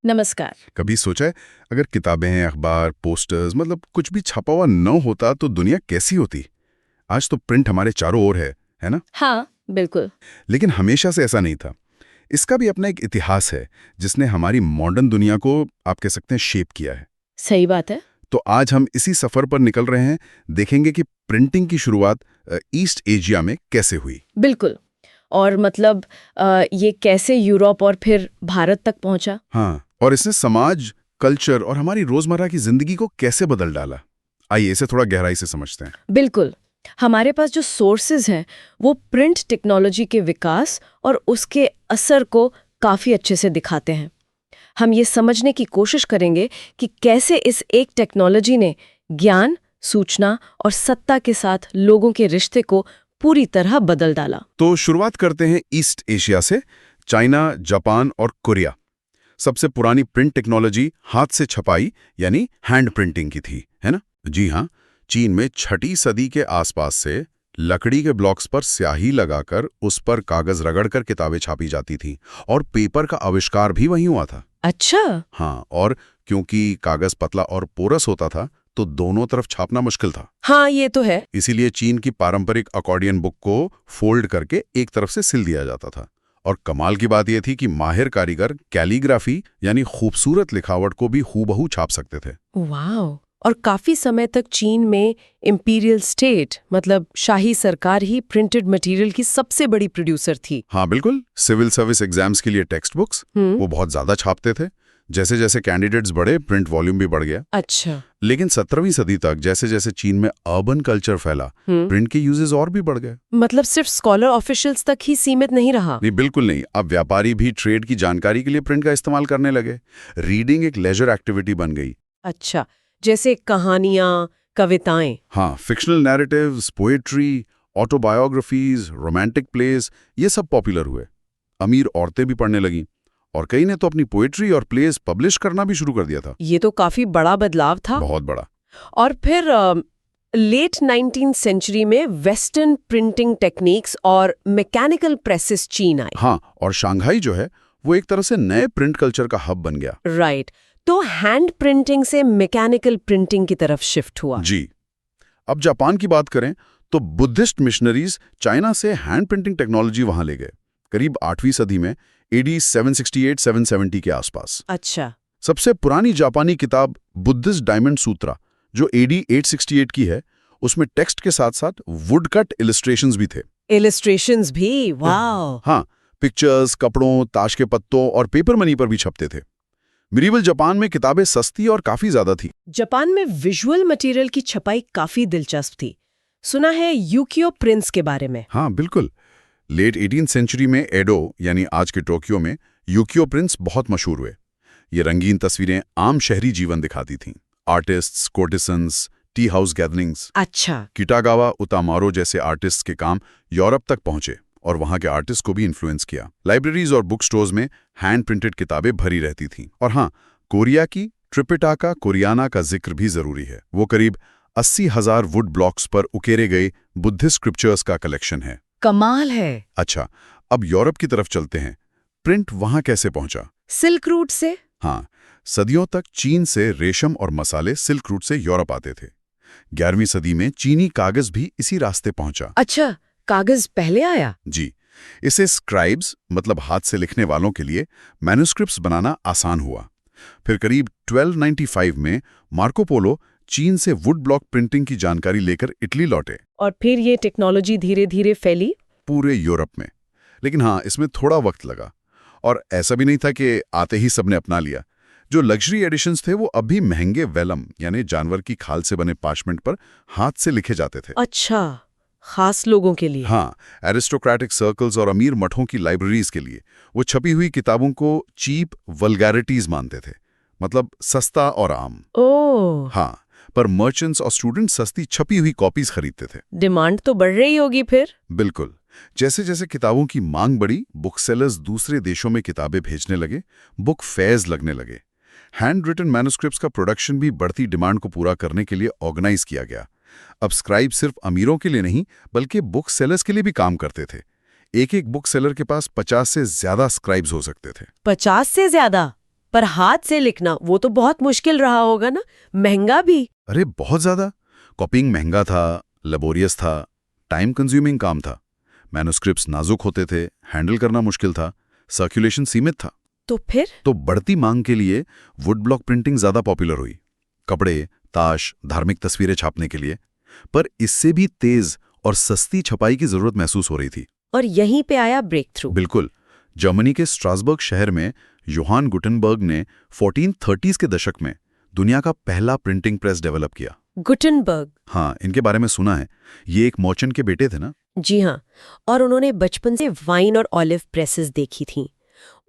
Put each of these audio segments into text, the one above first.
नमस्कार। कभी सोचा है अगर किताबें, अखबार, पोस्टर्स मतलब कुछ भी छपा हुआ न होता तो दुनिया कैसी होती? आज तो प्रिंट हमारे चारों ओर है ना? हाँ, बिल्कुल। लेकिन हमेशा से ऐसा नहीं था। इसका भी अपना एक इतिहास है जिसने हमारी मॉडर्न दुनिया को आप कह सकते हैं शेप किया है। सही बात है। तो आज हम इसी सफर पर निकल रहे हैं, देखेंगे कि प्रिंटिंग की शुरुआत ईस्ट एशिया में कैसे हुई। बिल्कुल। और मतलब ये कैसे यूरोप और फिर भारत तक पहुंचा? हाँ, और इसने समाज, कल्चर और हमारी रोजमर्रा की जिंदगी को कैसे बदल डाला। आइए इसे थोड़ा गहराई से समझते हैं। बिल्कुल। हमारे पास जो सोर्सेज हैं वो प्रिंट टेक्नोलॉजी के विकास और उसके असर को काफ़ी अच्छे से दिखाते हैं। हम ये समझने की कोशिश करेंगे कि कैसे इस एक टेक्नोलॉजी ने ज्ञान, सूचना और सत्ता के साथ लोगों के रिश्ते को पूरी तरह बदल डाला। तो शुरुआत करते हैं ईस्ट एशिया से। चाइना, जापान और कोरिया। सबसे पुरानी प्रिंट टेक्नोलॉजी हाथ से छपाई यानी हैंड प्रिंटिंग की थी, है ना? जी हाँ, चीन में 6वीं सदी के आसपास से लकड़ी के ब्लॉक्स पर स्याही लगाकर उस पर कागज रगड़कर किताबें छापी जाती थी और पेपर का आविष्कार भी वहीं हुआ था। अच्छा। हाँ, और क्योंकि कागज पतला और पोरस होता था तो दोनों तरफ छापना मुश्किल था। हाँ, ये तो है। इसीलिए चीन की पारंपरिक अकॉर्डियन बुक को फोल्ड करके एक तरफ से सिल दिया जाता था। और कमाल की बात यह थी कि माहिर कारीगर कैलीग्राफी यानी खूबसूरत लिखावट को भी हूबहू छाप सकते थे। वाह। और काफी समय तक चीन में इंपीरियल स्टेट मतलब शाही सरकार ही प्रिंटेड मटेरियल की सबसे बड़ी प्रोड्यूसर थी। हाँ बिल्कुल, सिविल सर्विस एग्जाम्स के लिए टेक्स्ट बुक्स वो बहुत ज्यादा छापते थे। जैसे जैसे कैंडिडेट्स बढ़े प्रिंट वॉल्यूम भी बढ़ गया। अच्छा। लेकिन 17वीं सदी तक जैसे जैसे चीन में अर्बन कल्चर फैला, प्रिंट के यूजेस और भी बढ़ गए। मतलब सिर्फ स्कॉलर ऑफिशियल्स तक ही सीमित नहीं रहा। नहीं, बिल्कुल नहीं। अब व्यापारी भी ट्रेड की जानकारी के लिए प्रिंट का इस्तेमाल करने लगे। रीडिंग एक लेजर एक्टिविटी बन गई। अच्छा, जैसे कहानियां, कविताएं। हाँ, fictional narratives, poetry, autobiographies, romantic place, ये सब पॉपुलर हुए। अमीर औरतें भी पढ़ने लगीं और कई ने तो अपनी पोएट्री और प्लेस पब्लिश करना भी शुरू कर दिया था। ये तो काफी बड़ा बदलाव था। बहुत बड़ा। और फिर लेट 19th सेंचुरी में वेस्टर्न प्रिंटिंग टेक्निक्स और मैकेनिकल प्रेसेस चीन आए। हाँ, और शंघाई जो है वो एक तरह से नए प्रिंट कल्चर का हब बन गया। राइट। तो हैंड प्रिंटिंग से मैकेनिकल प्रिंटिंग की तरफ शिफ्ट हुआ। जी। अब जापान की बात करें तो बुद्धिस्ट मिशनरीज चाइना से हैंड प्रिंटिंग टेक्नोलॉजी वहां ले गए, करीब 8वीं सदी में, एडी 768-770 के आसपास। अच्छा। सबसे पुरानी जापानी किताब बुद्धिस्ट डायमंड सूत्रा जो एडी 868 की है, उसमें टेक्स्ट के साथ साथ वुड कट इलस्ट्रेशंस भी थे। इलस्ट्रेशंस भी? वाओ। हाँ, पिक्चर्स, कपड़ों, ताश के पत्तों और पेपर मनी पर भी छपते थे। मिडीवल जापान में किताबें सस्ती और काफी ज्यादा थी। जापान में विजुअल मटेरियल की छपाई काफी दिलचस्प थी। सुना है यूकियो प्रिंट्स के बारे में। हाँ बिल्कुल। लेट 18th सेंचुरी में एडो यानी आज के टोक्यो में यूकियो प्रिंट्स बहुत मशहूर हुए। ये रंगीन तस्वीरें आम शहरी जीवन दिखाती थीं। Artists, courtesans, tea house gatherings. अच्छा। किटागावा उतामारो जैसे आर्टिस्ट के काम यूरोप तक पहुंचे और वहां के आर्टिस्ट को भी इन्फ्लुएंस किया। लाइब्रेरीज और बुक स्टोर्स में हैंड प्रिंटेड किताबें भरी रहती थीं। और हाँ, कोरिया की ट्रिपिटाका कोरियाना का जिक्र भी जरूरी है। वो करीब 80,000 वुड ब्लॉक्स पर उकेरे गए बुद्धिस्ट स्क्रिप्चर्स का कलेक्शन है। कमाल है। अच्छा, अब यूरोप की तरफ चलते हैं। प्रिंट वहां कैसे पहुंचा? सिल्क रूट से। हाँ, सदियों तक चीन से रेशम और मसाले सिल्क रूट से यूरोप आते थे। 11वीं सदी में चीनी कागज भी इसी रास्ते पहुंचा। अच्छा, कागज पहले आया? जी। इसे स्क्राइब्स मतलब हाथ से लिखने वालों के लिए मैन्युस्क्रिप्ट्स बनाना आसान हुआ। फिर करीब 1295 में मार्को पोलो चीन से वुड ब्लॉक प्रिंटिंग की जानकारी लेकर इटली लौटे। और फिर ये टेक्नोलॉजी धीरे धीरे फैली पूरे यूरोप में। लेकिन हाँ, इसमें थोड़ा वक्त लगा और ऐसा भी नहीं था कि आते ही सबने अपना लिया। जो लग्जरी एडिशंस थे वो अभी महंगे वेलम यानी जानवर की खाल से बने पार्चमेंट पर हाथ से लिखे जाते थे। अच्छा, खास लोगों के लिए। हाँ, एरिस्टोक्रेटिक सर्कल्स और अमीर मठों की लाइब्रेरीज के लिए वो छपी हुई किताबों को चीप वल्गैरिटीज मानते थे, मतलब सस्ता और आम। ओह। हाँ, पर मर्चेंट्स और स्टूडेंट्स सस्ती छपी हुई कॉपीज खरीदते थे। डिमांड तो बढ़ रही होगी फिर। बिल्कुल। जैसे जैसे किताबों की मांग बढ़ी, बुक सेलर्स दूसरे देशों में किताबें भेजने लगे, बुक फेयर्स लगने लगे। हैंड रिटन मैन्युस्क्रिप्ट्स का प्रोडक्शन भी बढ़ती डिमांड को पूरा करने के लिए ऑर्गेनाइज किया गया। अब स्क्राइब सिर्फ अमीरों के लिए नहीं बल्कि बुक सेलर्स के लिए भी काम करते थे। एक एक बुक सेलर के पास 50 से ज्यादा स्क्राइब्स हो सकते थे। 50 से ज्यादा? पर हाथ से लिखना वो तो बहुत मुश्किल रहा होगा ना, महंगा भी। अरे बहुत ज्यादा। कॉपिंग महंगा था, लेबोरियस था, टाइम कंज्यूमिंग काम था। मैन्युस्क्रिप्ट्स नाजुक होते थे, हैंडल करना मुश्किल था, सर्कुलेशन सीमित था। तो फिर तो बढ़ती मांग के लिए वुड ब्लॉक प्रिंटिंग ज्यादा पॉपुलर हुई, कपड़े, ताश, धार्मिक तस्वीरें छापने के लिए। पर इससे भी तेज और सस्ती छपाई की जरूरत महसूस हो रही थी। और यहीं पे आया ब्रेक थ्रू। बिल्कुल। जर्मनी के स्ट्रासबर्ग शहर में योहान गुटेनबर्ग ने 1430s के दशक में दुनिया का पहला प्रिंटिंग प्रेस डेवलप किया। गुटेनबर्ग। हाँ, इनके बारे में सुना है। ये एक मर्चेंट के बेटे थे ना। जी हाँ, और उन्होंने बचपन से वाइन और ऑलिव प्रेसेस देखी थी।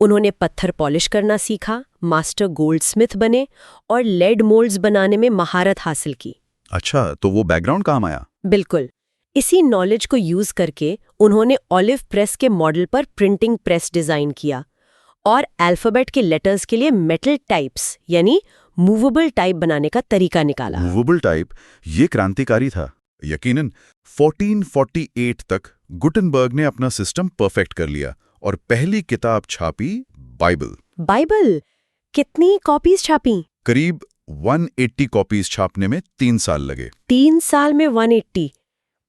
उन्होंने पत्थर पॉलिश करना सीखा, मास्टर गोल्डस्मिथ बने और लेड मोल्ड्स बनाने में महारत हासिल की। अच्छा, तो वो बैकग्राउंड काम आया। बिल्कुल। इसी नॉलेज को यूज करके उन्होंने ऑलिव प्रेस के मॉडल पर प्रिंटिंग प्रेस डिजाइन किया और अल्फाबेट के लेटर्स के लिए मेटल टाइप्स यानी मूवेबल टाइप बनाने का तरीका निकाला। मूवेबल टाइप, ये क्रांतिकारी था। यकीनन 1448 तक गुटेनबर्ग ने अपना सिस्टम परफेक्ट कर लिया और पहली किताब छापी, बाइबल। बाइबल कितनी कॉपीज छापी? करीब 180 कॉपीज छापने में 3 साल लगे। 3 साल में 180?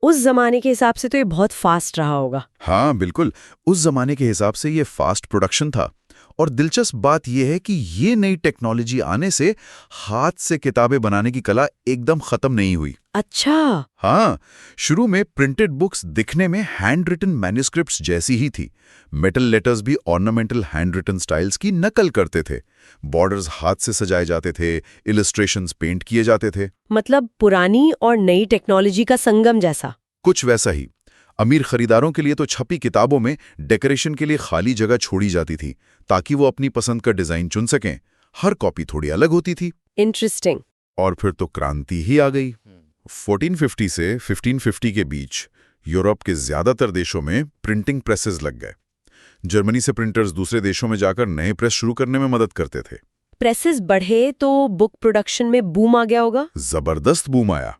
उस जमाने के हिसाब से तो ये बहुत फास्ट रहा होगा। हाँ बिल्कुल, उस जमाने के हिसाब से ये फास्ट प्रोडक्शन था। और दिलचस्प बात यह है कि ये नई टेक्नोलॉजी आने से हाथ से किताबें बनाने की कला एकदम खत्म नहीं हुई। अच्छा। हाँ, शुरू में प्रिंटेड बुक्स दिखने में हैंड रिटन मैन्युस्क्रिप्ट्स जैसी ही थी। मेटल लेटर्स भी ऑर्नामेंटल हैंड रिटन स्टाइल्स की नकल करते थे। बॉर्डर्स हाथ से सजाए जाते थे, इलस्ट्रेशंस पेंट किए जाते थे। मतलब पुरानी और नई टेक्नोलॉजी का संगम जैसा। कुछ वैसा ही। अमीर खरीदारों के लिए तो छपी किताबों में डेकोरेशन के लिए खाली जगह छोड़ी जाती थी ताकि वो अपनी पसंद का डिजाइन चुन सकें। हर कॉपी थोड़ी अलग होती थी। इंटरेस्टिंग। और फिर तो क्रांति ही आ गई। 1450 से 1550 के बीच यूरोप के ज्यादातर देशों में प्रिंटिंग प्रेसेस लग गए। जर्मनी से प्रिंटर्स दूसरे देशों में जाकर नए प्रेस शुरू करने में मदद करते थे। प्रेसेस बढ़े तो बुक प्रोडक्शन में बूम आ गया होगा। जबरदस्त बूम आया।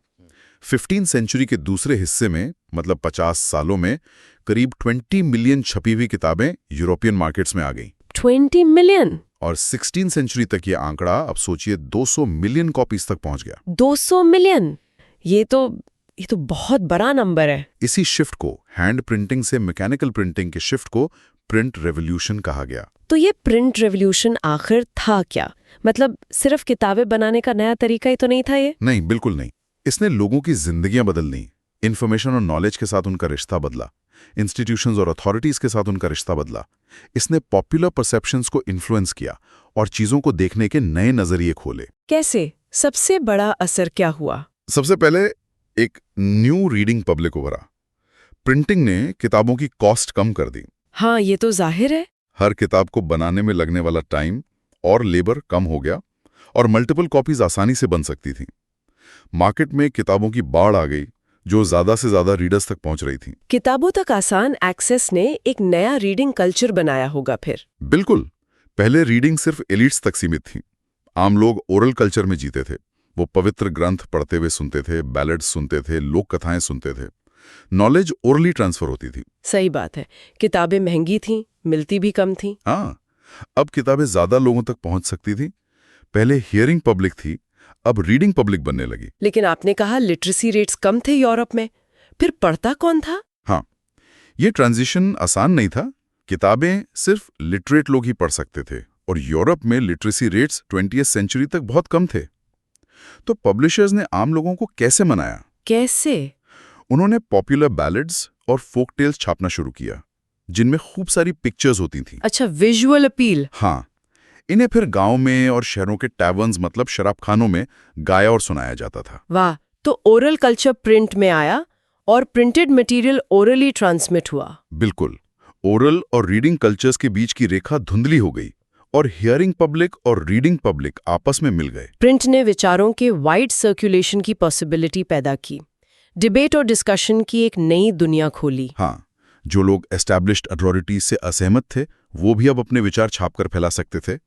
15वीं सेंचुरी के दूसरे हिस्से में, मतलब 50 सालों में, करीब 20 मिलियन छपी हुई किताबें यूरोपियन मार्केट्स में आ गईं। 20 मिलियन? और 16वीं सेंचुरी तक ये आंकड़ा, अब सोचिए, 200 मिलियन कॉपीज तक पहुंच गया। 200 मिलियन? ये तो बहुत बड़ा नंबर है। इसी शिफ्ट को, हैंड प्रिंटिंग से मैकेनिकल प्रिंटिंग के शिफ्ट को प्रिंट रेवोल्यूशन कहा गया। तो ये प्रिंट रेवोल्यूशन आखिर था क्या? मतलब सिर्फ किताबें बनाने का नया तरीका ही तो नहीं था ये? नहीं, बिल्कुल नहीं। इसने लोगों की जिंदगियां बदल दी। इन्फॉर्मेशन और नॉलेज के साथ उनका रिश्ता बदला। इंस्टीट्यूशंस और अथॉरिटीज के साथ उनका रिश्ता बदला। इसने पॉपुलर परसेप्शंस को इन्फ्लुएंस किया और चीजों को देखने के नए नजरिए खोले। कैसे? सबसे बड़ा असर क्या हुआ? सबसे पहले एक न्यू रीडिंग पब्लिक उभरा। प्रिंटिंग ने किताबों की कॉस्ट कम कर दी। हाँ, ये तो जाहिर है। हर किताब को बनाने में लगने वाला टाइम और लेबर कम हो गया और मल्टीपल कॉपीज आसानी से बन सकती थीं। मार्केट में किताबों की बाढ़ आ गई जो ज्यादा से ज्यादा रीडर्स तक पहुंच रही थी। किताबों तक आसान एक्सेस ने एक नया रीडिंग कल्चर बनाया होगा फिर। बिल्कुल। पहले रीडिंग सिर्फ एलिट्स तक सीमित थी। आम लोग ओरल कल्चर में जीते थे। वो पवित्र ग्रंथ पढ़ते हुए सुनते थे, बैलेड्स सुनते थे, लोक कथाएं सुनते थे। नॉलेज ओरली ट्रांसफर होती थी। सही बात है। किताबें महंगी थीं, मिलती भी कम थीं। हाँ, अब किताबें ज्यादा लोगों तक पहुंच सकती थी। पहले हियरिंग पब्लिक थी, अब रीडिंग पब्लिक बनने लगी। लेकिन आपने कहा लिटरेसी रेट्स कम थे यूरोप में, फिर पढ़ता कौन था? हाँ, ये ट्रांजिशन आसान नहीं था। किताबें सिर्फ लिटरेट लोग ही पढ़ सकते थे और यूरोप में लिटरेसी रेट्स 20वीं सेंचुरी तक बहुत कम थे। तो पब्लिशर्स ने आम लोगों को कैसे मनाया? कैसे? उन्होंने पॉपुलर बैलेड्स और फोक टेल्स छापना शुरू किया जिनमें खूब सारी पिक्चर्स होती थीं। अच्छा, विजुअल अपील। हाँ, इन्हें फिर गांव में और शहरों के टैवर्न्स, मतलब शराबखानों में, गाया और सुनाया जाता था। वाह, तो ओरल कल्चर प्रिंट में आया और प्रिंटेड मटेरियल ओरली ट्रांसमिट हुआ। बिल्कुल। ओरल और रीडिंग कल्चर्स के बीच की रेखा धुंधली हो गई और हियरिंग पब्लिक और रीडिंग पब्लिक आपस में मिल गए। प्रिंट ने विचारों के वाइड सर्कुलेशन की पॉसिबिलिटी पैदा की। डिबेट और डिस्कशन की एक नई दुनिया खोली। हाँ, जो लोग एस्टैब्लिश्ड अथॉरिटीज से असहमत थे वो भी अब अपने विचार छापकर फैला सकते थे।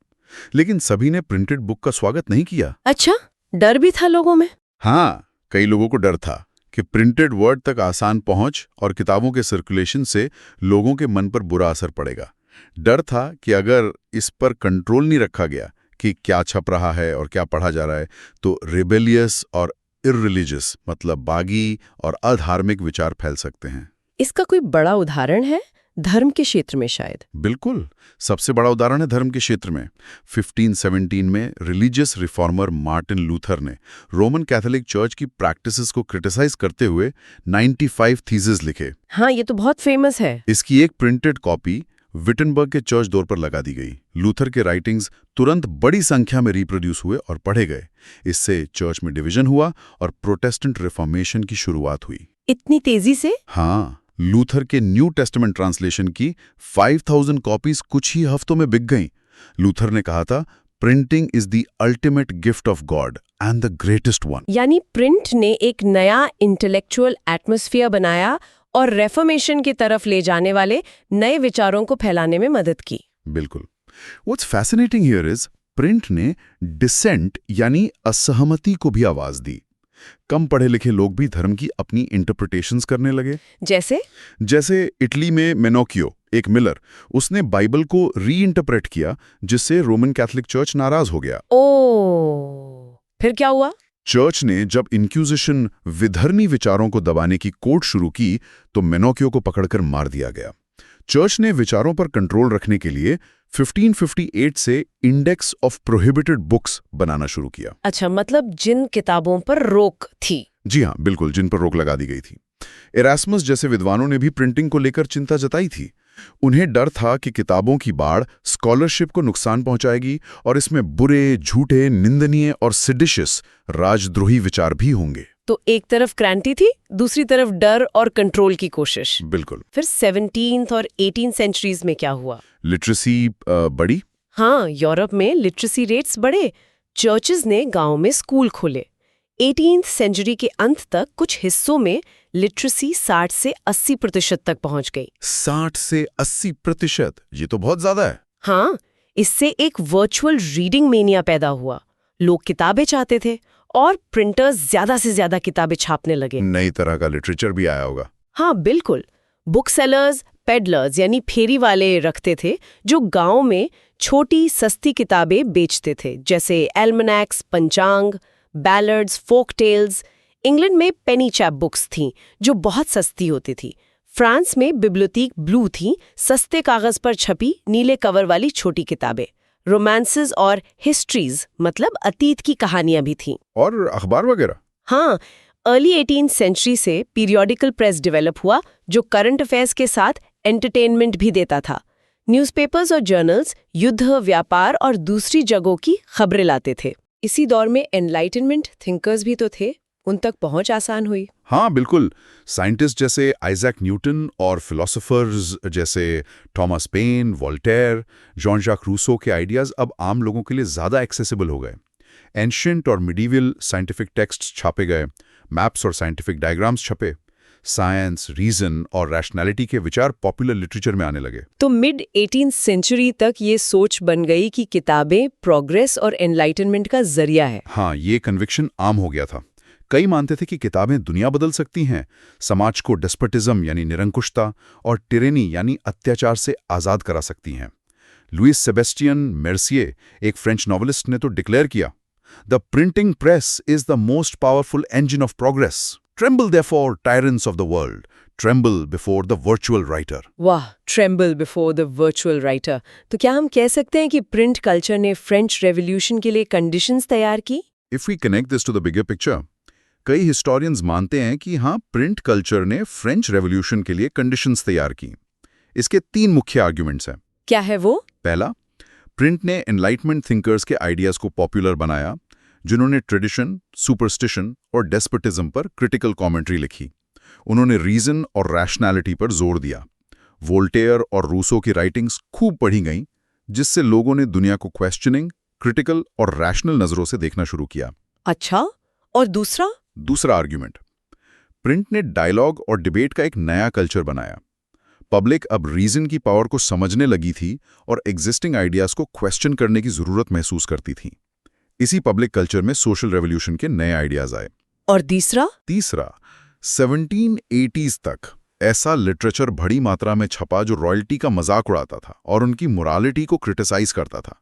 लेकिन सभी ने प्रिंटेड बुक का स्वागत नहीं किया। अच्छा, डर भी था लोगों में? हाँ, कई लोगों को डर था कि प्रिंटेड वर्ड तक आसान पहुंच और किताबों के सर्कुलेशन से लोगों के मन पर बुरा असर पड़ेगा। डर था कि अगर इस पर कंट्रोल नहीं रखा गया, कि क्या छप रहा है और क्या पढ़ा जा रहा है, तो रिबेलियस और इररिलीजियस मतलब बागी और अधार्मिक विचार फैल सकते हैं। इसका कोई बड़ा उदाहरण है धर्म के क्षेत्र में शायद? बिल्कुल, सबसे बड़ा उदाहरण है धर्म के क्षेत्र में। 1517 में रिलीजियस रिफॉर्मर मार्टिन लूथर ने रोमन कैथोलिक चर्च की प्रैक्टिसेस को क्रिटिसाइज करते हुए 95 थीसिस लिखे। हाँ, ये तो बहुत फेमस है। इसकी एक प्रिंटेड कॉपी विटनबर्ग के चर्च डोर पर लगा दी गई। लूथर के राइटिंग्स तुरंत बड़ी संख्या में रिप्रोड्यूस हुए और पढ़े गए। इससे चर्च में डिवीजन हुआ और प्रोटेस्टेंट रिफॉर्मेशन की शुरुआत हुई। इतनी तेजी से? हाँ, लूथर के न्यू टेस्टामेंट ट्रांसलेशन की 5000 कॉपीज कुछ ही हफ्तों में बिक गईं। लूथर ने कहा था, printing is the ultimate gift of God and the greatest one. यानी प्रिंट ने एक नया इंटेलेक्चुअल एटमॉस्फेयर बनाया और रेफॉर्मेशन की तरफ ले जाने वाले नए विचारों को फैलाने में मदद की। बिल्कुल। What's fascinating here is print ने डिसेंट यानी असहमति को भी आवाज दी। कम पढ़े लिखे लोग भी धर्म की अपनी इंटरप्रिटेशंस करने लगे। जैसे इटली में मेनोकियो, एक मिलर, उसने बाइबल को रीइंटरप्रेट किया, जिससे रोमन कैथोलिक चर्च नाराज हो गया। फिर क्या हुआ? चर्च ने जब इंक्विजिशन विधर्मी विचारों को दबाने की कोर्ट शुरू की तो मेनोकियो को पकड़कर मार दिया गया। चर्च ने विचारों पर कंट्रोल रखने के लिए 1558 से इंडेक्स ऑफ प्रोहिबिटेड बुक्स बनाना शुरू किया। अच्छा, मतलब जिन किताबों पर रोक थी। जी हाँ, बिल्कुल, जिन पर रोक लगा दी गई थी। इरास्मस जैसे विद्वानों ने भी प्रिंटिंग को लेकर चिंता जताई थी। उन्हें डर था कि किताबों की बाढ़ स्कॉलरशिप को नुकसान पहुंचाएगी और इसमें बुरे, झूठे, निंदनीय और सिडिशियस राजद्रोही विचार भी होंगे। तो एक तरफ क्रांति थी, दूसरी तरफ डर और कंट्रोल की कोशिश। बिल्कुल। फिर 17th और 18th सेंचुरीज में क्या हुआ? लिटरेसी बढ़ी। हाँ, यूरोप में लिटरेसी रेट्स बढ़े। चर्चेज ने गांव में स्कूल खोले। 18th सेंचुरी के अंत तक कुछ हिस्सों में लिटरेसी 60 से 80% तक पहुंच गई। 60 से 80%? ये तो बहुत ज्यादा है। हाँ, इससे एक वर्चुअल रीडिंग मेनिया पैदा हुआ। लोग किताबें चाहते थे और प्रिंटर्स ज्यादा से ज्यादा किताबें छापने लगे। नई तरह का लिटरेचर भी आया होगा। हाँ, बिल्कुल। बुक सेलर्स, पेडलर्स यानी फेरी वाले रखते थे, जो गांव में छोटी सस्ती किताबें बेचते थे, जैसे एल्मनैक्स, पंचांग, बैलर्ड्स, फोक टेल्स। इंग्लैंड में पेनी चैप बुक्स थीं, जो बहुत सस्ती होती थी। फ्रांस में बिब्लियोथीक ब्लू थी, सस्ते कागज पर छपी नीले कवर वाली छोटी किताबें। रोमांसेस और हिस्ट्रीज मतलब अतीत की कहानियां भी थीं। और अखबार वगैरह? हाँ, अर्ली 18th सेंचुरी से पीरियोडिकल प्रेस डेवलप हुआ, जो करंट अफेयर्स के साथ एंटरटेनमेंट भी देता था। न्यूज़पेपर्स और जर्नल्स युद्ध, व्यापार और दूसरी जगहों की खबरें लाते थे। इसी दौर में एनलाइटनमेंट थिंकर्स भी तो थे, उन तक पहुंच आसान हुई। हाँ, बिल्कुल। साइंटिस्ट जैसे आइजैक न्यूटन और फिलोसोफर्स जैसे थॉमस पेन, वोल्टेयर, जॉन जाक रूसो के आइडियाज अब आम लोगों के लिए ज़्यादा एक्सेसिबल हो गए। एंशिएंट और मिडीवियल साइंटिफिक टेक्स्ट्स छापे गए, मैप्स और साइंटिफिक डायग्राम्स छपे। साइंस, रीजन और रैशनैलिटी के विचार पॉपुलर लिटरेचर में आने लगे। तो मिड 18th सेंचुरी तक ये सोच बन गई कि किताबें प्रोग्रेस और एनलाइटनमेंट का जरिया है। हाँ, ये कन्विक्शन आम हो गया था। कई मानते थे कि किताबें दुनिया बदल सकती हैं, समाज को डेस्पोटिज्म यानी निरंकुशता और टिरेनी यानी अत्याचार से आज़ाद करा सकती हैं। लुइस सेबेस्टियन मेर्सिये, एक फ्रेंच नॉवेलिस्ट, ने तो डिक्लेयर किया, the printing press is the most powerful engine of progress. Tremble therefore tyrants of the world, tremble before the virtual writer. वाह, tremble before the virtual writer. तो क्या हम कह सकते हैं कि प्रिंट कल्चर ने फ्रेंच रेवोल्यूशन के लिए कंडीशंस तैयार की? If we connect this to the bigger picture, कई हिस्टोरियंस मानते हैं कि हाँ, प्रिंट कल्चर ने फ्रेंच रेवोल्यूशन के लिए कंडीशंस तैयार की। इसके 3 मुख्य आर्ग्यूमेंट्स हैं। क्या है वो? पहला, प्रिंट ने एनलाइटमेंट थिंकर्स के आइडियाज को पॉपुलर बनाया, जिन्होंने ट्रेडिशन, सुपरस्टिशन और डेस्पोटिज्म पर क्रिटिकल कमेंट्री लिखी। उन्होंने रीजन और रैशनैलिटी पर जोर दिया। वोल्टेयर और रूसो की राइटिंग्स खूब पढ़ी गईं, जिससे लोगों ने दुनिया को क्वेश्चनिंग, क्रिटिकल और रैशनल नजरों से देखना शुरू किया। अच्छा, और दूसरा आर्ग्यूमेंट, प्रिंट ने डायलॉग और डिबेट का एक नया कल्चर बनाया। पब्लिक अब रीजन की पावर को समझने लगी थी और एग्जिस्टिंग आइडियाज को क्वेश्चन करने की जरूरत महसूस करती थी। इसी पब्लिक कल्चर में सोशल रेवोल्यूशन के नए आइडियाज आए। और तीसरा 1780s तक ऐसा लिटरेचर बड़ी मात्रा में छपा जो रॉयल्टी का मजाक उड़ाता था और उनकी मोरालिटी को क्रिटिसाइज करता था।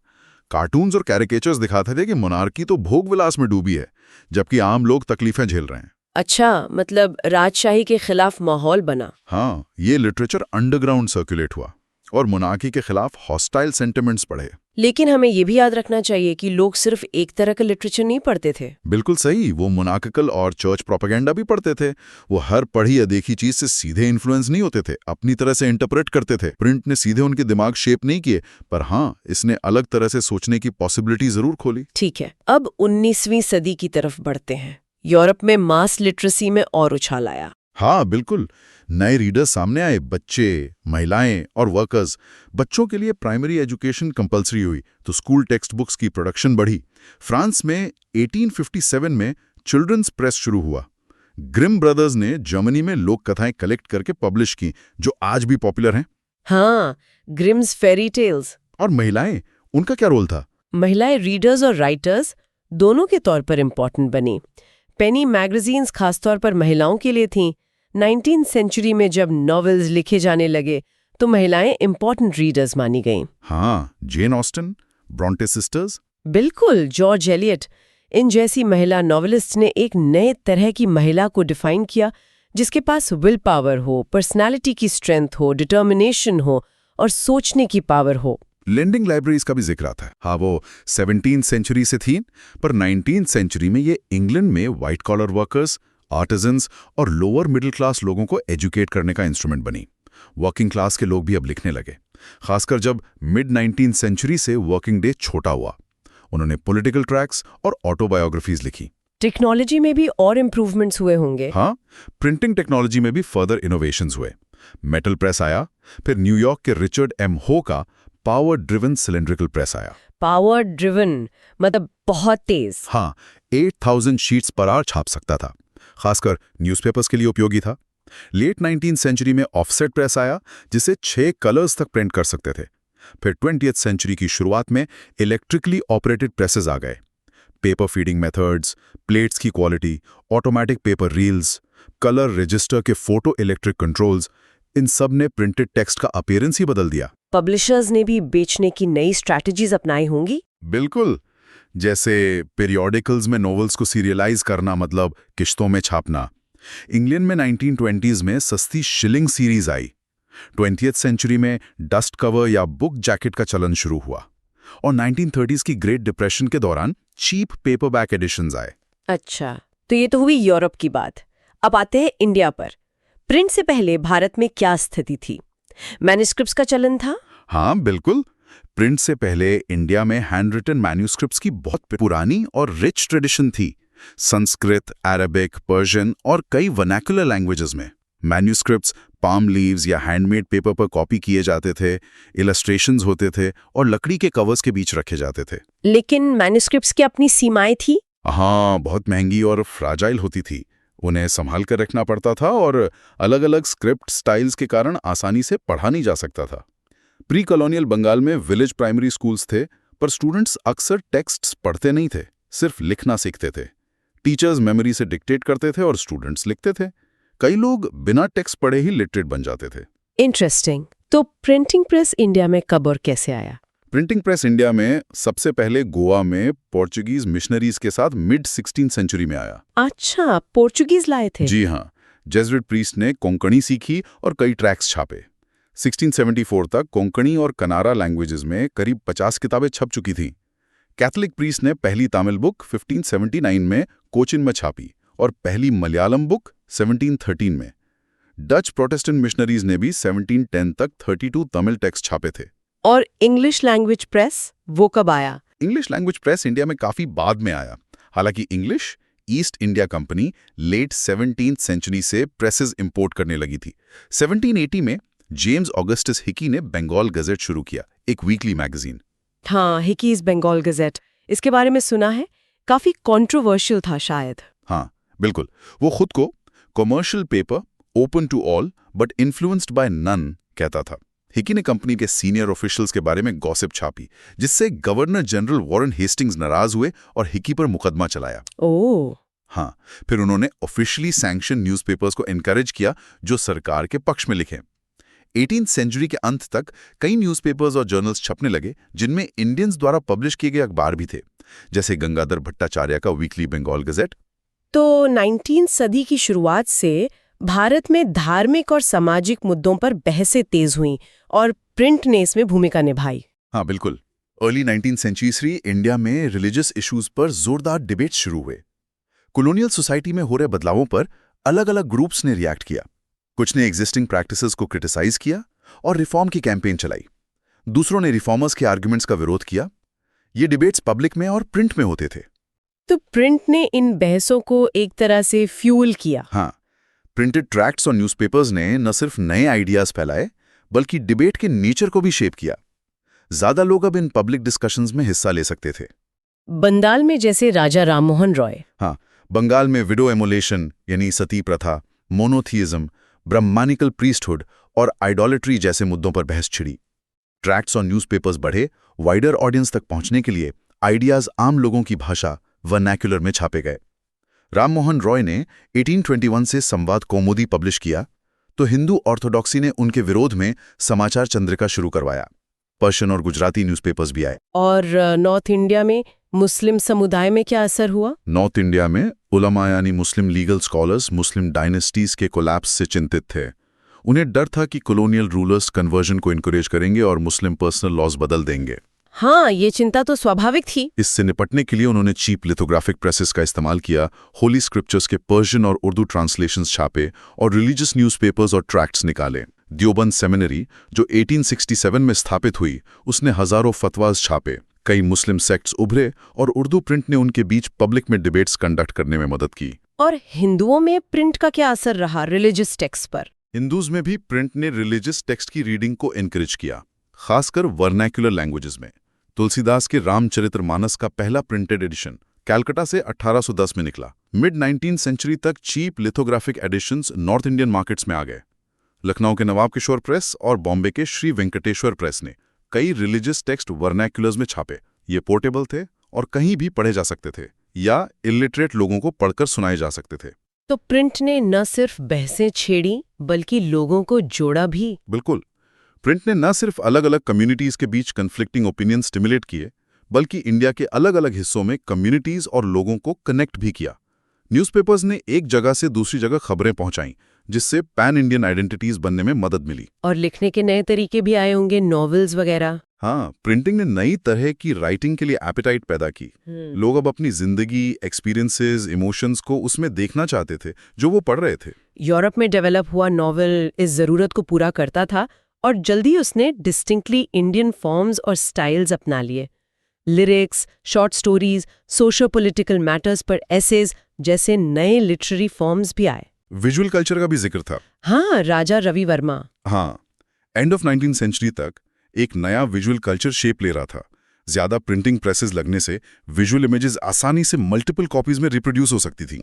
कार्टून्स और कैरिकेचर्स दिखाते थे कि मोनार्की तो भोग विलास में डूबी है, जबकि आम लोग तकलीफें झेल रहे हैं। अच्छा, मतलब राजशाही के खिलाफ माहौल बना। हाँ, ये लिटरेचर अंडरग्राउंड सर्कुलेट हुआ और मोनार्की के खिलाफ हॉस्टाइल सेंटिमेंट्स पढ़े। लेकिन हमें ये भी याद रखना चाहिए कि लोग सिर्फ एक तरह का लिटरेचर नहीं पढ़ते थे। बिल्कुल सही, वो मोनार्किकल और चर्च प्रोपेगेंडा भी पढ़ते थे। वो हर पढ़ी या देखी चीज से सीधे इन्फ्लुएंस नहीं होते थे, अपनी तरह से इंटरप्रेट करते थे। प्रिंट ने सीधे उनके दिमाग शेप नहीं किए, पर हाँ, इसने अलग तरह से सोचने की पॉसिबिलिटी जरूर खोली। ठीक है, अब 19वीं सदी की तरफ बढ़ते हैं। यूरोप में मास लिटरेसी में और उछाल आया। हाँ बिल्कुल, नए रीडर्स सामने आए, बच्चे, महिलाएं और वर्कर्स। बच्चों के लिए प्राइमरी एजुकेशन कंपलसरी हुई तो स्कूल टेक्स्ट बुक्स की प्रोडक्शन बढ़ी। फ्रांस में 1857 में चिल्ड्रंस प्रेस शुरू हुआ। ग्रिम ब्रदर्स ने जर्मनी में लोक कथाएं कलेक्ट करके पब्लिश की, जो आज भी पॉपुलर हैं। हाँ, ग्रिम्स फेरी टेल्स। और महिलाएं, उनका क्या रोल था? महिलाएं रीडर्स और राइटर्स दोनों के तौर पर इम्पोर्टेंट बनी। पेनी मैगजीन्स खासतौर पर महिलाओं के लिए थीं। 19वीं सेंचुरी में जब नॉवेल्स लिखे जाने लगे तो महिलाएं इम्पोर्टेंट रीडर्स मानी गईं। हाँ, जेन ऑस्टन, ब्रॉन्टे सिस्टर्स। बिल्कुल, जॉर्ज एलियट, इन जैसी महिला नॉवेलिस्ट ने एक नए तरह की महिला को डिफाइन किया, जिसके पास विल पावर हो, पर्सनालिटी की स्ट्रेंथ हो, डिटर्मिनेशन हो और सोचने की पावर हो। लेंडिंग लाइब्रेरीज का भी जिक्र आता है। हाँ, वो 17वीं सेंचुरी से थी, पर 19वीं सेंचुरी में ये इंग्लैंड में वाइट कॉलर वर्कर्स, आर्टिजन्स और लोअर मिडिल क्लास लोगों को एजुकेट करने का इंस्ट्रूमेंट बनी। वर्किंग क्लास के लोग भी अब लिखने लगे, खासकर जब मिड 19वीं सेंचुरी से वर्किंग डे छोटा हुआ। उन्होंने पॉलिटिकल ट्रैक्स और ऑटोबायोग्राफीज लिखी। टेक्नोलॉजी में भी और इम्प्रूवमेंट्स हुए होंगे। हाँ, प्रिंटिंग टेक्नोलॉजी में भी फर्दर इनोवेशंस हुए। मेटल प्रेस आया, फिर न्यूयॉर्क के रिचर्ड एम हो का पावर ड्रिवन सिलेंड्रिकल प्रेस आया। पावर ड्रिवन मतलब बहुत तेज। हाँ, 8000 शीट्स पर आवर छाप सकता था, खासकर न्यूज़पेपर्स के लिए उपयोगी था। लेट 19वीं सेंचुरी में ऑफसेट प्रेस आया, जिसे 6 कलर्स तक प्रिंट कर सकते थे। फिर 20वीं सेंचुरी की शुरुआत में इलेक्ट्रिकली ऑपरेटेड प्रेसेस आ गए। पेपर फीडिंग मेथड्स, प्लेट्स की quality, automatic paper reels, colour register के फोटो इलेक्ट्रिक कंट्रोल्स, इन सब ने प्रिंटेड टेक्स्ट का अपीयरेंस ही बदल दिया। पब्लिशर्स ने भी बेचने की नई स्ट्रैटेजीज अपनाई होंगी। बिल्कुल, जैसे पीरियोडिकल्स में नॉवेल्स को सीरियलाइज करना, मतलब किश्तों में छापना। इंग्लैंड में 1920s में सस्ती शिलिंग सीरीज आई। 20वीं सेंचुरी में डस्ट कवर या बुक जैकेट का चलन शुरू हुआ, और 1930s की ग्रेट डिप्रेशन के दौरान चीप पेपरबैक एडिशंस आए। अच्छा, तो ये तो हुई यूरोप की बात। अब आते हैं इंडिया पर। प्रिंट से पहले भारत में क्या स्थिति थी? मैन्युस्क्रिप्ट्स का चलन था? हाँ बिल्कुल, प्रिंट से पहले इंडिया में हैंड रिटन मैन्युस्क्रिप्ट्स की बहुत पुरानी और रिच ट्रेडिशन थी। संस्कृत, अरबिक, पर्शियन और कई वर्नाकुलर लैंग्वेजेस में मैन्युस्क्रिप्ट्स पाम लीव्स या हैंडमेड पेपर पर कॉपी किए जाते थे, इलस्ट्रेशंस होते थे और लकड़ी के कवर्स के बीच रखे जाते थे। लेकिन मैन्युस्क्रिप्ट्स की अपनी सीमाएं थी। हाँ, बहुत महंगी और फ्राजाइल होती थी। उन्हें संभाल कर रखना पड़ता था और अलग-अलग स्क्रिप्ट स्टाइल्स के कारण आसानी से पढ़ा नहीं जा सकता था। प्री कॉलोनियल बंगाल में विलेज प्राइमरी स्कूल्स थे, पर स्टूडेंट्स अक्सर टेक्स्ट्स पढ़ते नहीं थे, सिर्फ लिखना सीखते थे। टीचर्स मेमोरी से डिक्टेट करते थे और स्टूडेंट्स लिखते थे। कई लोग बिना टेक्स्ट पढ़े ही लिटरेट बन जाते थे। इंटरेस्टिंग। तो प्रिंटिंग प्रेस इंडिया में कब और कैसे आया? प्रिंटिंग प्रेस इंडिया में सबसे पहले गोवा में पोर्चुगीज मिशनरीज के साथ मिड 16वीं सेंचुरी में आया। अच्छा, पोर्चुगीज लाए थे? जी हाँ, जेसुइट प्रीस्ट ने कोंकणी सीखी और कई ट्रैक्स छापे। 1674 तक कोंकणी और कनारा लैंग्वेजेस में करीब 50 किताबें छप चुकी थीं। कैथोलिक प्रीस्ट ने पहली तमिल बुक 1579 में कोचिन में छापी और पहली मलयालम बुक 1713 में। डच प्रोटेस्टेंट मिशनरीज ने भी 1710 तक 32 तमिल टेक्स्ट छापे थे। और इंग्लिश लैंग्वेज प्रेस वो कब आया? इंग्लिश लैंग्वेज प्रेस इंडिया में काफी बाद में आया। हालांकि English East India Company late 17वीं सेंचुरी से प्रेसेस इंपोर्ट करने लगी थी। 1780 में जेम्स ऑगस्टस हिकी ने बंगाल गजेट शुरू किया, एक वीकली मैगजीन। हाँ, हिकीज बंगाल गजेट, इसके बारे में सुना है। काफी कंट्रोवर्शियल था शायद। हाँ बिल्कुल, वो खुद को commercial paper, open to all but influenced by none कहता था। हिकी ने कंपनी के सीनियर ऑफिशियल्स के बारे में गॉसिप छापी, जिससे गवर्नर जनरल वॉरेन हेस्टिंग्स नाराज हुए और हिकी पर मुकदमा चलाया। ओह। हाँ, फिर उन्होंने ऑफिशियली सैंक्शन न्यूज़पेपर्स को एनकरेज किया जो सरकार के पक्ष में लिखें। 18th सेंचुरी के अंत तक कई न्यूज़पेपर्स और जर्नल्स छपने लगे जिनमें इंडियंस द्वारा पब्लिश किए गए अखबार भी थे, जैसे गंगाधर भट्टाचार्य का वीकली बंगाल गजेट। तो 19वीं सदी की शुरुआत से भारत में धार्मिक और सामाजिक मुद्दों पर बहसें तेज हुईं और प्रिंट ने इसमें भूमिका निभाई। हाँ बिल्कुल, अर्ली 19th सेंचुरी से इंडिया में रिलीजियस इश्यूज पर जोरदार डिबेट शुरू हुए। कॉलोनियल सोसाइटी में हो रहे बदलावों पर अलग अलग ग्रुप्स ने रिएक्ट किया। कुछ ने एग्जिस्टिंग प्रैक्टिसेस को क्रिटिसाइज किया और रिफॉर्म की कैंपेन चलाई। दूसरों ने रिफॉर्मर्स के आर्गुमेंट्स का विरोध किया। ये डिबेट्स पब्लिक में और प्रिंट में होते थे। तो प्रिंट ने इन बहसों को एक तरह से फ्यूल किया। हाँ, प्रिंटेड ट्रैक्ट्स और न्यूज़पेपर्स ने न सिर्फ नए आइडियाज फैलाए बल्कि डिबेट के नेचर को भी शेप किया। ज्यादा लोग अब इन पब्लिक डिस्कशंस में हिस्सा ले सकते थे। बंगाल में जैसे राजा राममोहन रॉय। हाँ, बंगाल में विडो एमुलेशन यानी सती प्रथा, मोनोथियज्म, ब्रह्मानिकल प्रीस्टहुड और आइडोलेट्री जैसे मुद्दों पर बहस छिड़ी। ट्रैक्ट्स और न्यूज़पेपर्स बढ़े। वाइडर ऑडियंस तक पहुंचने के लिए आइडियाज आम लोगों की भाषा वर्नैक्युलर में छापे गए। राममोहन रॉय ने 1821 से संवाद कौमुदी पब्लिश किया, तो हिंदू ऑर्थोडॉक्सी ने उनके विरोध में समाचार चंद्रिका शुरू करवाया। पर्शियन और गुजराती न्यूज़पेपर्स भी आए। और नॉर्थ इंडिया में मुस्लिम समुदाय में क्या असर हुआ? नॉर्थ इंडिया में उलमा यानी मुस्लिम लीगल स्कॉलर्स मुस्लिम डायनेस्टीज के कोलैप्स से चिंतित थे। उन्हें डर था कि कॉलोनियल रूलर्स कन्वर्जन को इनकरेज करेंगे और मुस्लिम पर्सनल लॉज बदल देंगे। हाँ, ये चिंता तो स्वाभाविक थी। इससे निपटने के लिए उन्होंने चीप लिथोग्राफिक प्रेसेस का इस्तेमाल किया, होली स्क्रिप्चर्स के पर्शियन और उर्दू ट्रांसलेशंस छापे और रिलीजियस न्यूज़पेपर्स और ट्रैक्ट्स निकाले। देवबंद सेमिनरी, जो 1867 में स्थापित हुई, उसने हजारों फतवाज छापे। कई मुस्लिम सेक्ट्स उभरे और उर्दू प्रिंट ने उनके बीच पब्लिक में डिबेट्स कंडक्ट करने में मदद की। और हिंदुओं में प्रिंट का क्या असर रहा रिलीजियस टेक्स्ट पर? हिंदूज में भी प्रिंट ने रिलीजियस टेक्स्ट की रीडिंग को एनकरेज किया, खासकर वर्नैक्युलर लैंग्वेजेस में। तुलसीदास के रामचरितमानस का पहला प्रिंटेड एडिशन कलकत्ता से 1810 में निकला। मिड 19th सेंचुरी तक cheap lithographic editions north Indian markets में आ गए। लखनऊ के नवाब किशोर प्रेस और बॉम्बे के श्री वेंकटेश्वर प्रेस ने कई रिलीजियस टेक्स्ट वर्नैक्युलर्स में छापे। ये पोर्टेबल थे और कहीं भी पढ़े जा सकते थे या इलिटरेट लोगों को पढ़कर सुनाए जा सकते थे। तो प्रिंट ने न सिर्फ बहसें छेड़ी बल्कि लोगों को जोड़ा भी। बिल्कुल, प्रिंट ने न सिर्फ अलग अलग कम्युनिटीज के बीच कन्फ्लिक्टिंग ओपिनियन स्टिमुलेट किए, बल्कि इंडिया के अलग अलग हिस्सों में कम्युनिटीज और लोगों को कनेक्ट भी किया। न्यूज़पेपर्स ने एक जगह से दूसरी जगह खबरें पहुंचाईं, जिससे पैन इंडियन आइडेंटिटीज बनने में मदद मिली। और लिखने के नए तरीके भी आए होंगे, नॉवेल्स वगैरह। हाँ, प्रिंटिंग ने नई तरह की राइटिंग के लिए एपेटाइट पैदा की। लोग अब अपनी जिंदगी, एक्सपीरियंसेस, इमोशंस को उसमें देखना चाहते थे जो वो पढ़ रहे थे। यूरोप में डेवलप हुआ नॉवेल इस जरूरत को पूरा करता था और जल्दी उसने डिस्टिंक्टली इंडियन फॉर्म्स और स्टाइल्स अपना लिए। Lyrics, short stories, socio political matters पर एसेज जैसे नए लिटरेरी फॉर्म्स भी आए। विजुअल कल्चर का भी जिक्र था। हाँ, राजा रवि वर्मा। हाँ, एंड ऑफ 19th सेंचुरी तक एक नया विजुअल कल्चर शेप ले रहा था। ज्यादा प्रिंटिंग प्रेसेस लगने से विजुअल इमेजेस आसानी से मल्टीपल कॉपीज में रिप्रोड्यूस हो सकती थीं।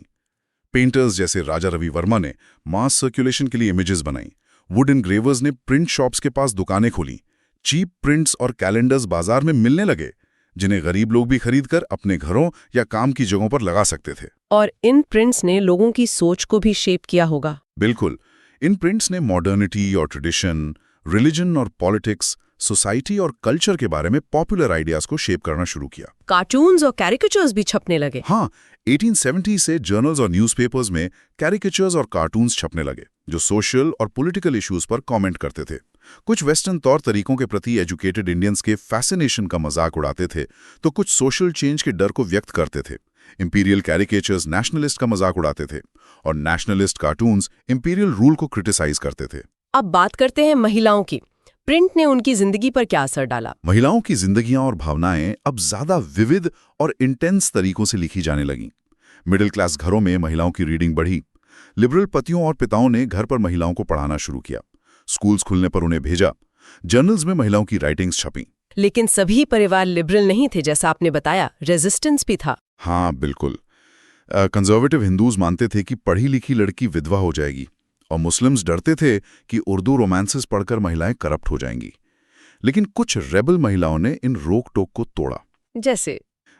पेंटर्स जैसे राजा रवि वर्मा ने मास सर्कुलेशन के लिए इमेजेस बनाई। वुड एनग्रेवर्स ने प्रिंट शॉप्स के पास दुकानें खोली। चीप प्रिंट्स और कैलेंडर्स बाजार में मिलने लगे, जिन्हें गरीब लोग भी खरीदकर अपने घरों या काम की जगहों पर लगा सकते थे। और इन प्रिंट्स ने लोगों की सोच को भी शेप किया होगा। बिल्कुल, इन प्रिंट्स ने मॉडर्निटी और ट्रेडिशन, रिलीजन और पॉलिटिक्स, सोसाइटी और कल्चर के बारे में पॉपुलर आइडियाज को शेप करना शुरू किया। कार्टून्स और कैरिकेचर्स भी छपने लगे। हाँ, 1870 से जर्नल्स और न्यूज़पेपर्स में कैरिकेचर्स और कार्टून्स छपने लगे, जो सोशल और पॉलिटिकल इश्यूज पर कमेंट करते थे। कुछ वेस्टर्न तौर तरीकों के प्रति एजुकेटेड इंडियंस के फैसिनेशन का मजाक उड़ाते थे, तो कुछ सोशल चेंज के डर को व्यक्त करते थे। इंपीरियल कैरिकेचर्स नेशनलिस्ट का मजाक उड़ाते थे और नेशनलिस्ट कार्टून्स इंपीरियल रूल को क्रिटिसाइज करते थे। अब बात करते हैं महिलाओं की। प्रिंट ने उनकी जिंदगी पर क्या असर डाला? महिलाओं की जिंदगियां और भावनाएं अब ज्यादा विविध और इंटेंस तरीकों से लिखी जाने लगीं। मिडिल क्लास घरों में महिलाओं की रीडिंग बढ़ी। लिबरल पतियों और पिताओं ने घर पर महिलाओं को पढ़ाना शुरू किया। स्कूल्स खुलने पर उन्हें भेजा। जर्नल्स में महिलाओं की राइटिंग्स छपीं। लेकिन सभी परिवार लिबरल नहीं थे, जैसा आपने बताया, रेजिस्टेंस भी था। हाँ, बिल्कुल। कंजर्वेटिव हिंदूज मानते थे कि पढ़ी लिखी लड़की विधवा हो जाएगी, और मुस्लिम्स डरते थे कि उर्दू रोमांसेस पढ़कर महिलाएं करप्ट हो जाएंगी। लेकिन कुछ रेबल महिलाओं ने इन रोक टोक को तोड़ा।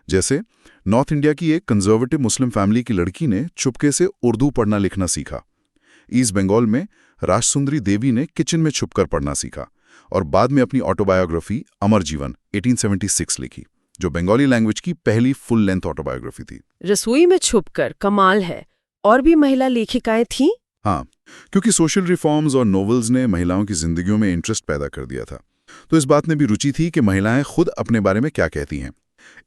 जैसे नॉर्थ इंडिया की एक कंजर्वेटिव मुस्लिम फैमिली की लड़की ने चुपके से उर्दू पढ़ना लिखना सीखा। ईस्ट बंगाल में राजसुंदरी देवी ने किचन में छुपकर पढ़ना सीखा और बाद में अपनी ऑटोबायोग्राफी अमर जीवन 1876 लिखी, जो बंगाली लैंग्वेज की पहली फुल लेंथ ऑटोबायोग्राफी थी। रसोई में छुपकर कमाल है। और भी महिला लेखिकाएं थीं? हाँ, क्योंकि सोशल रिफॉर्म्स और नॉवेल्स ने महिलाओं की जिंदगियों में इंटरेस्ट पैदा कर दिया था, तो इस बात में भी रुचि थी कि महिलाएं खुद अपने बारे में क्या कहती हैं।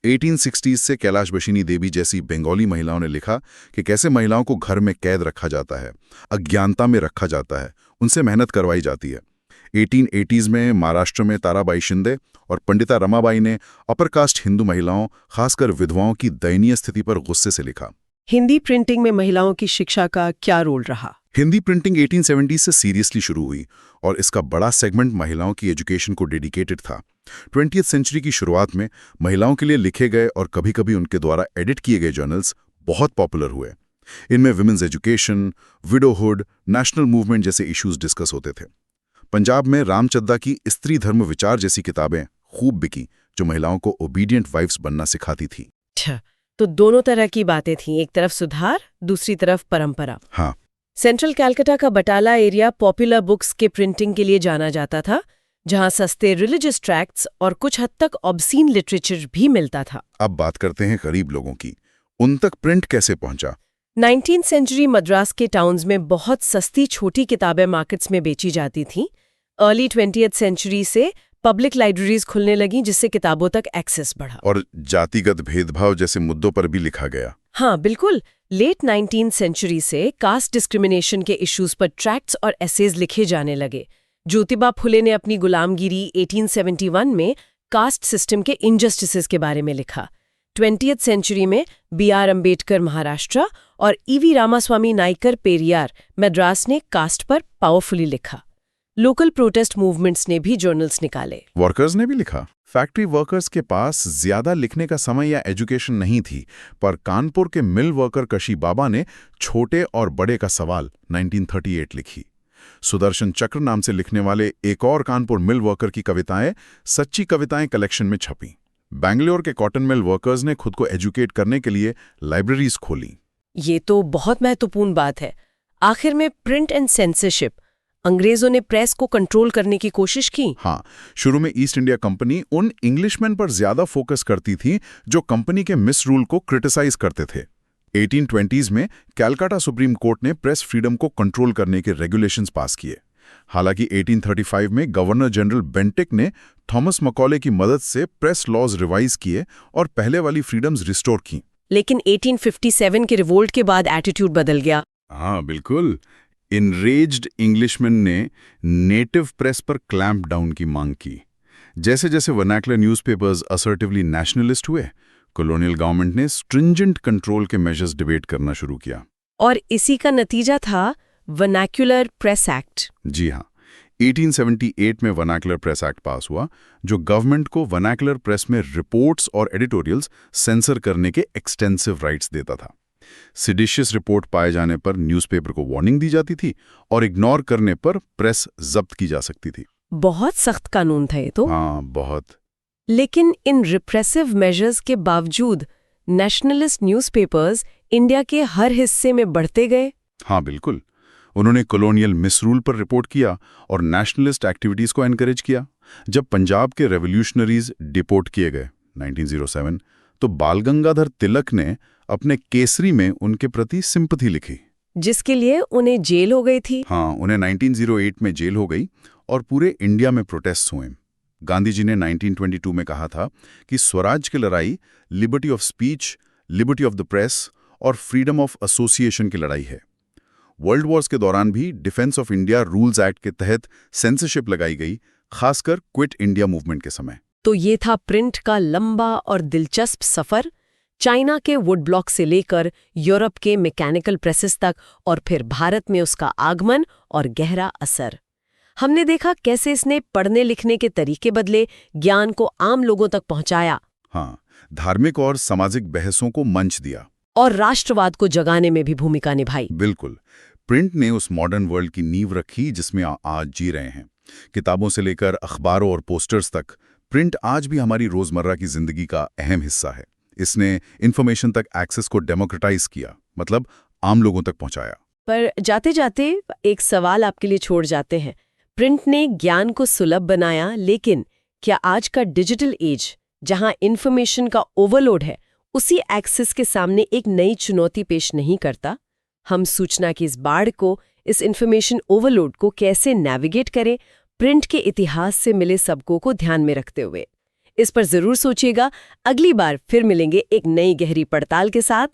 1860s से कैलाश बशिनी देवी जैसी बंगाली महिलाओं ने लिखा कि कैसे महिलाओं को घर में कैद रखा जाता है, अज्ञानता में रखा जाता है, उनसे मेहनत करवाई जाती है। 1880s में महाराष्ट्र में ताराबाई शिंदे और पंडिता रमाबाई ने अपर कास्ट हिंदू महिलाओं, खासकर विधवाओं की दयनीय स्थिति पर गुस्से से लिखा। हिंदी प्रिंटिंग में महिलाओं की शिक्षा का क्या रोल रहा? हिंदी प्रिंटिंग 1870 से सीरियसली शुरू हुई और इसका बड़ा सेगमेंट महिलाओं की एजुकेशन को डेडिकेटेड था। 20th सेंचुरी की शुरुआत में महिलाओं के लिए लिखे गए और कभी-कभी उनके द्वारा एडिट किए गए जर्नल्स बहुत पॉपुलर हुए। इनमें women's education, widowhood, national movement जैसे इश्यूज डिस्कस होते थे। पंजाब में रामचद्दा की स्त्री धर्म विचार जैसी किताबें खूब बिकी, जो महिलाओं को ओबीडियंट वाइफ्स बनना सिखाती थी। अच्छा, तो दोनों तरह की बातें थीं, एक तरफ सुधार, दूसरी तरफ परंपरा। हाँ, सेंट्रल कैलकाटा का बटाला एरिया पॉपुलर बुक्स के प्रिंटिंग के लिए जाना जाता था, जहां सस्ते रिलीजियस ट्रैक्ट्स और कुछ हद तक ऑब्सीन लिटरेचर भी मिलता था। अब बात करते हैं गरीब लोगों की। उन तक प्रिंट कैसे पहुंचा? 19th सेंचुरी मद्रास के टाउन्स में बहुत सस्ती छोटी किताबें मार्केट्स में बेची जाती थीं। अर्ली 20th सेंचुरी से पब्लिक लाइब्रेरीज खुलने लगीं, जिससे किताबों तक एक्सेस बढ़ा। और जातिगत भेदभाव जैसे मुद्दों पर भी लिखा गया। हाँ बिल्कुल, लेट 19th सेंचुरी से कास्ट डिस्क्रिमिनेशन के इश्यूज पर ट्रैक्ट्स और एसेज लिखे जाने लगे। ज्योतिबा फुले ने अपनी गुलामगिरी 1871 में कास्ट सिस्टम के इनजस्टिसेस के बारे में लिखा। 20th सेंचुरी में B.R. अम्बेडकर महाराष्ट्र और E.V. रामास्वामी नाइकर पेरियार मद्रास ने कास्ट पर पावरफुली लिखा। लोकल प्रोटेस्ट मूवमेंट्स ने भी जर्नल्स निकाले। वर्कर्स ने भी लिखा। फैक्ट्री वर्कर्स के पास ज्यादा लिखने का समय या एजुकेशन नहीं थी, पर कानपुर के मिल वर्कर कशी बाबा ने छोटे और बड़े का सवाल 1938 लिखी। सुदर्शन चक्र नाम से लिखने वाले एक और कानपुर मिल वर्कर की कविताएं सच्ची कविताएं कलेक्शन में छपी। बेंगलोर के कॉटन मिल वर्कर्स ने खुद को एजुकेट करने के लिए लाइब्रेरीज खोली। ये तो बहुत महत्वपूर्ण बात है। आखिर में प्रिंट एंड सेंसरशिप, अंग्रेजों ने प्रेस को कंट्रोल करने की कोशिश की। हाँ, शुरू में ईस्ट इंडिया कंपनी उन इंग्लिशमैन पर ज्यादा फोकस करती थी जो कंपनी के मिस रूल को क्रिटिसाइज करते थे। 1820s में कैलकाटा सुप्रीम कोर्ट ने प्रेस फ्रीडम को कंट्रोल करने के रेगुलेशंस पास किए। हालांकि 1835 में गवर्नर जनरल बेंटिक ने थॉमस मकॉले की मदद से प्रेस लॉज रिवाइज किए और पहले वाली फ्रीडम्स रिस्टोर की। लेकिन 1857 के रिवोल्ट के बाद एटीट्यूड बदल गया। हाँ बिल्कुल, इनरेज्ड इंग्लिशमैन ने नेटिव प्रेस पर क्लैंप डाउन की मांग की। जैसे जैसे वर्नाकुलर न्यूज़पेपर्स असर्टिवली नेशनलिस्ट हुए, कॉलोनियल गवर्नमेंट ने स्ट्रिंजेंट कंट्रोल के मेजर्स डिबेट करना शुरू किया। और इसी का नतीजा था वर्नाकुलर प्रेस एक्ट। जी हाँ, 1878 में वर्नाकुलर प्रेस एक्ट पास हुआ, जो गवर्नमेंट को वर्नाकुलर प्रेस में रिपोर्ट्स और एडिटोरियल्स सेंसर करने के एक्सटेंसिव राइट्स देता था। सिडिशियस रिपोर्ट पाए जाने पर न्यूज़पेपर को वार्निंग दी जाती थी और इग्नोर करने पर प्रेस जब्त की जा सकती थी। बहुत सख्त कानून था ये तो। हाँ, बहुत। लेकिन इन रिप्रेसिव मेजर्स के बावजूद नेशनलिस्ट न्यूज़पेपर्स इंडिया के हर हिस्से में बढ़ते गए। हाँ बिल्कुल, उन्होंने कॉलोनियल मिसरूल पर रिपोर्ट किया और नेशनलिस्ट एक्टिविटीज को एनकरेज किया। जब पंजाब के रेवोल्यूशनरीज डिपोर्ट किए गए 1907, तो बाल गंगाधर तिलक ने अपने केसरी में उनके प्रति सिंपैथी लिखी, जिसके लिए उन्हें जेल हो गई थी। हाँ, उन्हें 1908 में जेल हो गई और पूरे इंडिया में प्रोटेस्ट हुए। गांधी जी ने 1922 में कहा था कि स्वराज की लड़ाई liberty of speech, liberty of the press और फ्रीडम ऑफ एसोसिएशन की लड़ाई है। वर्ल्ड वॉर्स के दौरान भी defence of India rules act के तहत सेंसरशिप लगाई गई, खासकर क्विट इंडिया मूवमेंट के समय। तो ये था प्रिंट का लंबा और दिलचस्प सफर, चाइना के वुड ब्लॉक से लेकर यूरोप के मैकेनिकल प्रेसेस तक, और फिर भारत में उसका आगमन और गहरा असर। हमने देखा कैसे इसने पढ़ने लिखने के तरीके बदले, ज्ञान को आम लोगों तक पहुंचाया। हाँ, धार्मिक और सामाजिक बहसों को मंच दिया और राष्ट्रवाद को जगाने में भी भूमिका निभाई। बिल्कुल, प्रिंट ने उस मॉडर्न वर्ल्ड की नींव रखी जिसमें आज जी रहे हैं। किताबों से लेकर अखबारों और पोस्टर्स तक, प्रिंट आज भी हमारी रोजमर्रा की जिंदगी का अहम हिस्सा है। इसने इंफॉर्मेशन तक एक्सेस को डेमोक्रेटाइज किया, मतलब आम लोगों तक पहुंचाया। पर जाते जाते एक सवाल आपके लिए छोड़ जाते हैं। प्रिंट ने ज्ञान को सुलभ बनाया, लेकिन क्या आज का डिजिटल एज, जहां इंफॉर्मेशन का ओवरलोड है, उसी एक्सेस के सामने एक नई चुनौती पेश नहीं करता? हम सूचना की इस बाढ़ को, इस इंफॉर्मेशन ओवरलोड को कैसे नेविगेट करें, प्रिंट के इतिहास से मिले सबकों को ध्यान में रखते हुए? इस पर जरूर सोचिएगा। अगली बार फिर मिलेंगे एक नई गहरी पड़ताल के साथ।